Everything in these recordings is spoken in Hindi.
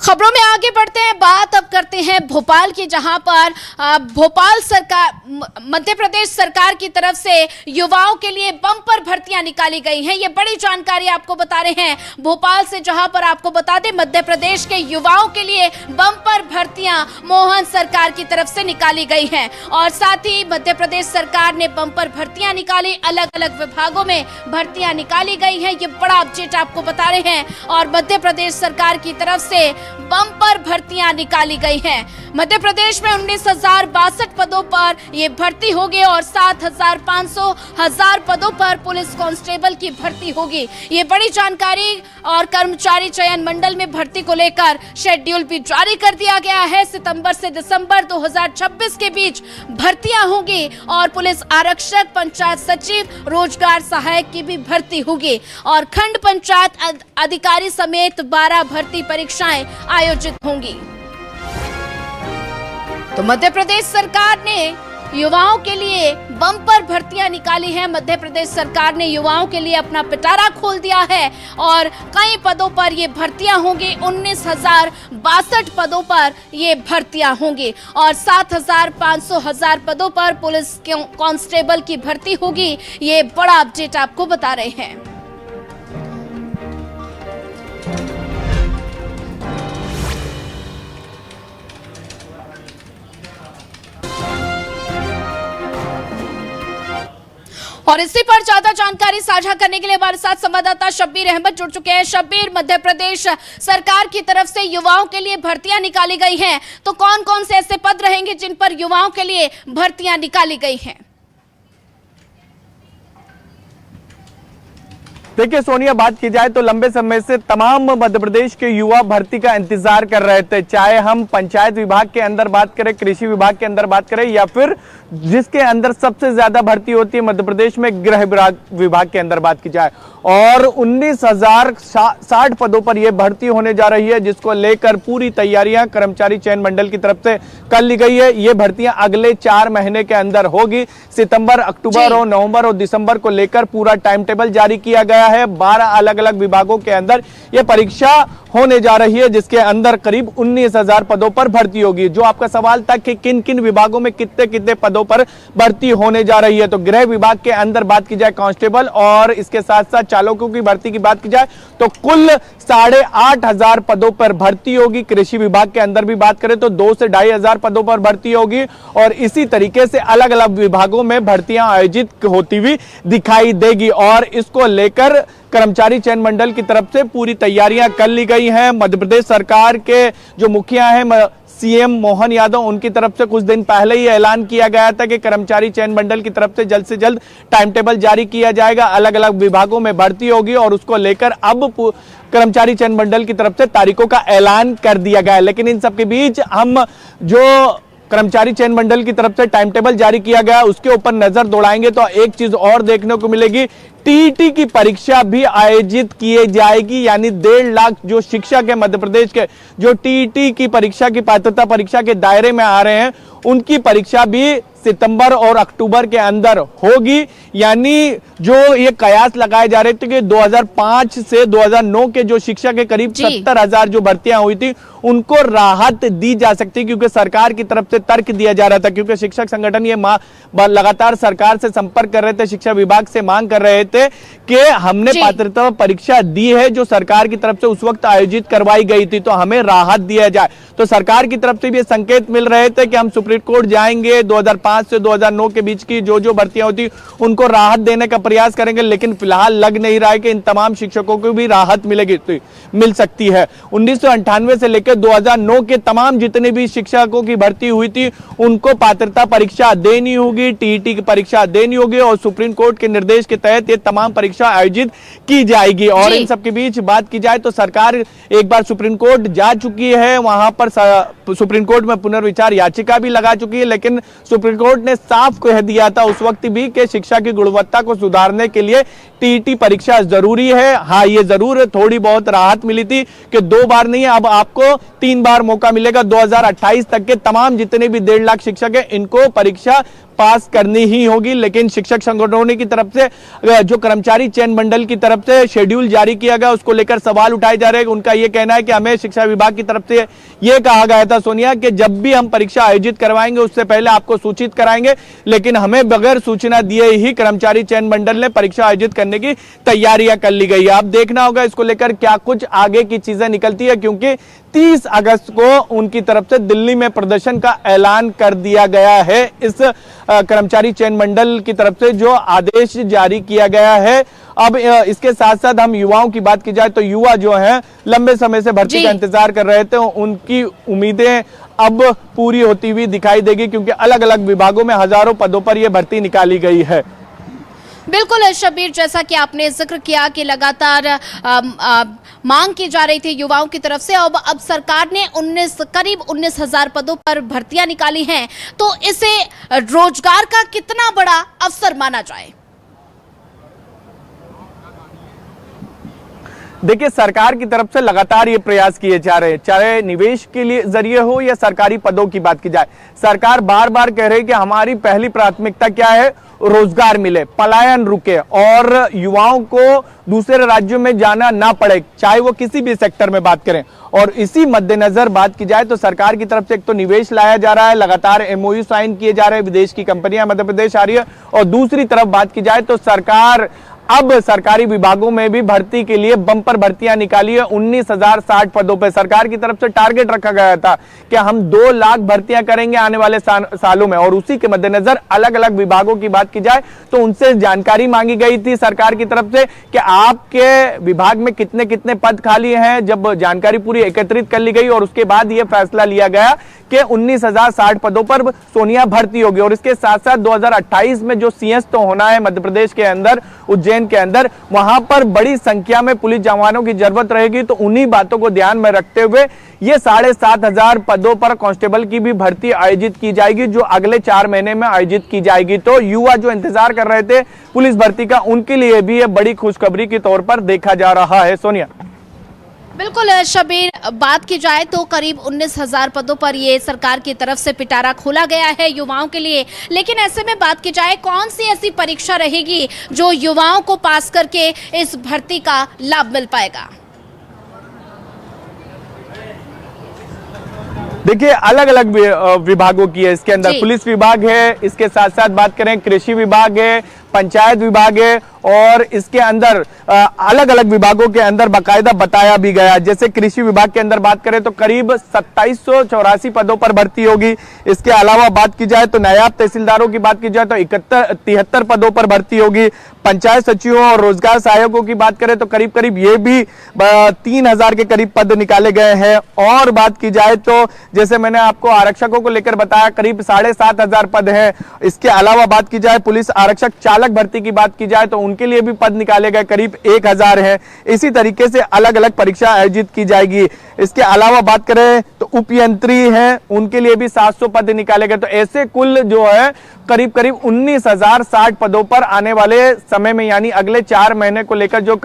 खबरों में आगे बढ़ते हैं। बात अब करते हैं भोपाल की, जहां पर भोपाल सरकार, मध्य प्रदेश सरकार की तरफ से युवाओं के लिए बम्पर भर्तियां निकाली गई हैं। ये बड़ी जानकारी आपको बता रहे हैं भोपाल से, जहां पर आपको बता दें मध्य प्रदेश के युवाओं के लिए बम्पर भर्तियां मोहन सरकार की तरफ से निकाली गई हैं। और साथ ही मध्य प्रदेश सरकार ने बम्पर भर्तियां निकाली, अलग अलग विभागों में भर्तियां निकाली गई हैं। ये बड़ा अपडेट आपको बता रहे हैं। और मध्य प्रदेश सरकार की तरफ से बम्पर भर्तियां निकाली गई हैं। मध्य प्रदेश में 19,062 पदों पर ये भर्ती होगी और 7,500 पदों पर पुलिस कांस्टेबल की भर्ती होगी। ये बड़ी जानकारी। और कर्मचारी चयन मंडल में भर्ती को लेकर शेड्यूल भी जारी कर दिया गया है। सितंबर से दिसंबर 2026 के बीच भर्तियां होगी और पुलिस आरक्षक, पंचायत सचिव, रोजगार सहायक की भी भर्ती होगी। और खंड पंचायत अधिकारी समेत 12 भर्ती परीक्षाएं आयोजित होंगी। तो मध्य प्रदेश सरकार ने युवाओं के लिए बम्पर भर्तियां निकाली है। मध्य प्रदेश सरकार ने युवाओं के लिए अपना पिटारा खोल दिया है और कई पदों पर ये भर्तियां होंगी। 19,062 पदों पर ये भर्तियां होंगी और 7,500 पदों पर पुलिस कांस्टेबल की भर्ती होगी। ये बड़ा अपडेट आपको बता रहे हैं। और इसी पर ज्यादा जानकारी साझा करने के लिए हमारे साथ संवाददाता शब्बीर अहमद जुड़ चुके हैं। शब्बीर, मध्य प्रदेश सरकार की तरफ से युवाओं के लिए भर्तियां निकाली गई हैं, तो कौन कौन से ऐसे पद रहेंगे जिन पर युवाओं के लिए भर्तियां निकाली गई हैं? देखिए सोनिया, बात की जाए तो लंबे समय से तमाम मध्य प्रदेश के युवा भर्ती का इंतजार कर रहे थे। चाहे हम पंचायत विभाग के अंदर बात करें, कृषि विभाग के अंदर बात करें, या फिर जिसके अंदर सबसे ज्यादा भर्ती होती है मध्य प्रदेश में, गृह विभाग के अंदर बात की जाए। और 19,060 पदों पर यह भर्ती होने जा रही है, जिसको लेकर पूरी तैयारियां कर्मचारी चयन मंडल की तरफ से कर ली गई है। ये भर्तियां अगले 4 महीने के अंदर होगी। सितंबर, अक्टूबर और नवंबर और दिसंबर को लेकर पूरा टाइम टेबल जारी किया गया है। 12 अलग अलग विभागों के अंदर यह परीक्षा होने जा रही है, जिसके अंदर करीब 19,000 पदों पर भर्ती होगी। जो आपका सवाल था कि किन किन विभागों में कितने कितने पदों पर भर्ती होने जा रही है, तो गृह विभाग के अंदर बात की जाए कांस्टेबल, और इसके साथ साथ चालकों की भर्ती की बात की जाए तो कुल 8,500 पदों पर भर्ती होगी। कृषि विभाग के अंदर भी बात करें तो 2 से 2,500 पदों पर भर्ती होगी। और इसी तरीके से अलग अलग विभागों में भर्तियां आयोजित होती हुई दिखाई देगी। और इसको लेकर कर्मचारी चयन मंडल की तरफ से पूरी तैयारियां कर ली गई हैं। मध्य प्रदेश सरकार के जो मुखिया हैं सीएम मोहन यादव, उनकी तरफ से कुछ दिन पहले ही ऐलान किया गया था कि कर्मचारी चयन मंडल की तरफ से जल्द टाइम टेबल जारी किया जाएगा। अलग अलग विभागों में भर्ती होगी और उसको लेकर अब कर्मचारी चयन मंडल की तरफ से तारीखों का ऐलान कर दिया गया है। लेकिन इन सबके बीच हम जो कर्मचारी चयन मंडल की तरफ से टाइम टेबल जारी किया गया उसके ऊपर नजर दौड़ाएंगे तो एक चीज और देखने को मिलेगी। टीईटी की परीक्षा भी आयोजित की जाएगी, यानी 1.5 लाख जो शिक्षक है मध्य प्रदेश के, जो टीईटी की परीक्षा की पात्रता परीक्षा के दायरे में आ रहे हैं, उनकी परीक्षा भी सितंबर और अक्टूबर के अंदर होगी। यानी जो ये कयास लगाए जा रहे थे कि 2005 से 2009 के जो शिक्षक के करीब 70,000 जो भर्तियां हुई थी उनको राहत दी जा सकती, क्योंकि सरकार की तरफ से तर्क दिया जा रहा था, क्योंकि शिक्षक संगठन ये लगातार सरकार से संपर्क कर रहे थे, शिक्षा विभाग से मांग कर रहे थे कि हमने पात्रता परीक्षा दी है जो सरकार की तरफ से उस वक्त आयोजित करवाई गई थी, तो हमें राहत दिया जाए। तो सरकार की तरफ से भी संकेत मिल रहे थे कि हम सुप्रीम कोर्ट जाएंगे, 2005 से 2009 के बीच की जो भर्तियां होती उनको राहत देने का प्रयास करेंगे। लेकिन फिलहाल लग नहीं रहा है कि इन तमाम शिक्षकों को भी राहत मिल सकती है। 1998 से लेकर 2009 के तमाम जितने भी शिक्षकों की भर्ती हुई थी उनको पात्रता परीक्षा देनी होगी, टीईटी की परीक्षा देनी होगी और सुप्रीम कोर्ट के निर्देश के तहत ये तमाम परीक्षा आयोजित की जाएगी। और इन सबके बीच बात की जाए तो सरकार एक बार सुप्रीम कोर्ट जा चुकी है, वहां पर सुप्रीम कोर्ट में पुनर्विचार याचिका भी लगा चुकी है। लेकिन सुप्रीम कोर्ट ने साफ कह दिया था उस वक्त भी कि शिक्षा की गुणवत्ता को सुधारने के लिए टीईटी परीक्षा जरूरी है। हाँ, ये जरूर थोड़ी बहुत राहत मिली थी कि 2 बार नहीं, अब आपको 3 बार मौका मिलेगा। 2028 तक के तमाम जितने भी 1.5 लाख शिक्षक हैं इनको परीक्षा पास करनी ही होगी। लेकिन शिक्षक संगठनों की तरफ से जो कर्मचारी चयन मंडल की तरफ से शेड्यूल जारी किया गया उसको लेकर सवाल उठाए जा रहे हैं। उनका यह कहना है कि हमें शिक्षा विभाग की तरफ से यह कहा गया था सोनिया कि जब भी हम परीक्षा आयोजित करवाएंगे उससे पहले आपको सूचित कराएंगे, लेकिन हमें बगैर सूचना दिए ही कर्मचारी चयन मंडल ने परीक्षा आयोजित करने की तैयारियां कर ली गई है। अब देखना होगा इसको लेकर क्या कुछ आगे की चीजें निकलती है, क्योंकि 30 अगस्त को उनकी तरफ से दिल्ली में प्रदर्शन का ऐलान कर दिया गया है। इस कर्मचारी चयन मंडल की तरफ से जो आदेश जारी किया गया है। अब इसके साथ साथ हम युवाओं की बात की जाए तो युवा जो हैं लंबे समय से भर्ती का इंतजार कर रहे थे, उनकी उम्मीदें अब पूरी होती हुई दिखाई देगी, क्योंकि अलग अलग विभागों में हजारों पदों पर यह भर्ती निकाली गई है। बिल्कुल शबीर, जैसा कि आपने जिक्र किया कि लगातार मांग की जा रही थी युवाओं की तरफ से, अब सरकार ने करीब 19,000 पदों पर भर्तियां निकाली हैं, तो इसे रोजगार का कितना बड़ा अवसर माना जाए? देखिए, सरकार की तरफ से लगातार ये प्रयास किए जा रहे हैं, चाहे निवेश के लिए जरिए हो या सरकारी पदों की बात की जाए। सरकार बार बार कह रही है कि हमारी पहली प्राथमिकता क्या है, रोजगार मिले, पलायन रुके और युवाओं को दूसरे राज्यों में जाना ना पड़े, चाहे वो किसी भी सेक्टर में बात करें। और इसी मद्देनजर बात की जाए तो सरकार की तरफ से एक तो निवेश लाया जा रहा है, लगातार एमओयू साइन किए जा रहे हैं, विदेश की कंपनियां मध्य प्रदेश आ रही है। और दूसरी तरफ बात की जाए तो सरकार अब सरकारी विभागों में भी भर्ती के लिए बम्पर भर्तियां निकाली है। 19,060 पदों पर सरकार की तरफ से टारगेट रखा गया था कि हम 2 लाख भर्तियां करेंगे आने वाले सालों में। और उसी के मद्देनजर अलग अलग विभागों की बात की जाए तो उनसे जानकारी मांगी गई थी सरकार की तरफ से कि आपके विभाग में कितने कितने पद खाली हैं। जब जानकारी पूरी एकत्रित कर ली गई और उसके बाद यह फैसला लिया गया कि 19,060 पदों पर सोनिया भर्ती होगी। और इसके साथ साथ 2028 में जो सीएस तो होना है मध्य प्रदेश के अंदर, उज्जैन के अंदर, वहां पर बड़ी संख्या में पुलिस जवानों की जरूरत रहेगी। तो उन्हीं बातों को ध्यान में रखते हुए ये 7,500 पदों पर कांस्टेबल की भी भर्ती आयोजित की जाएगी, जो अगले 4 महीने में आयोजित की जाएगी। तो युवा जो इंतजार कर रहे थे पुलिस भर्ती का, उनके लिए भी ये बड़ी खुशखबरी के तौर पर देखा जा रहा है। सोनिया, बिल्कुल शबीर, बात की जाए तो करीब 19,000 पदों पर ये सरकार की तरफ से पिटारा खोला गया है युवाओं के लिए। लेकिन ऐसे में बात की जाए कौन सी ऐसी परीक्षा रहेगी जो युवाओं को पास करके इस भर्ती का लाभ मिल पाएगा? देखिए, अलग अलग विभागों की है इसके अंदर। पुलिस विभाग है, इसके साथ साथ बात करें कृषि विभाग है, पंचायत विभाग है, और इसके अंदर अलग अलग विभागों के अंदर बाकायदा बताया भी गया। जैसे कृषि विभाग के अंदर बात करें तो करीब 2784 पदों पर भर्ती होगी। इसके अलावा बात की जाए तो नायब तहसीलदारों की बात की जाए तो 73 पदों पर भर्ती होगी। पंचायत सचिवों और रोजगार सहायकों की बात करें तो करीब करीब ये भी 3,000 के करीब पद निकाले गए हैं। और बात की जाए तो जैसे मैंने आपको आरक्षकों को लेकर बताया, करीब 7,500 पद हैं। इसके अलावा बात की जाए पुलिस आरक्षक चालक भर्ती की बात की जाए तो उनके लिए भी पद निकाले गए, करीब 1,000 हैं। इसी तरीके से अलग अलग परीक्षा आयोजित की जाएगी। इसके अलावा बात करें तो उपयंत्री हैं, उनके लिए भी 700 पद निकाले गए। तो ऐसे कुल जो है करीब करीब 19,060 पदों पर आने वाले समय में, यानी अगले 4 महीने को लेकर जो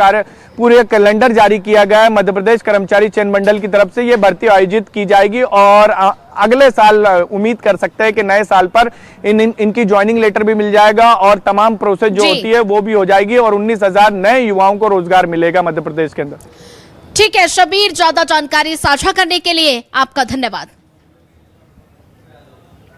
पूरे कैलेंडर जारी किया गया है मध्य प्रदेश कर्मचारी चयन मंडल की तरफ से, ये भर्ती आयोजित की जाएगी। और अगले साल उम्मीद कर सकते हैं कि नए साल पर इनकी ज्वाइनिंग लेटर भी मिल जाएगा और तमाम प्रोसेस जो होती है वो भी हो जाएगी और 19,000 नए युवाओं को रोजगार मिलेगा मध्य प्रदेश के अंदर। ठीक है शबीर, ज्यादा जानकारी साझा करने के लिए आपका धन्यवाद।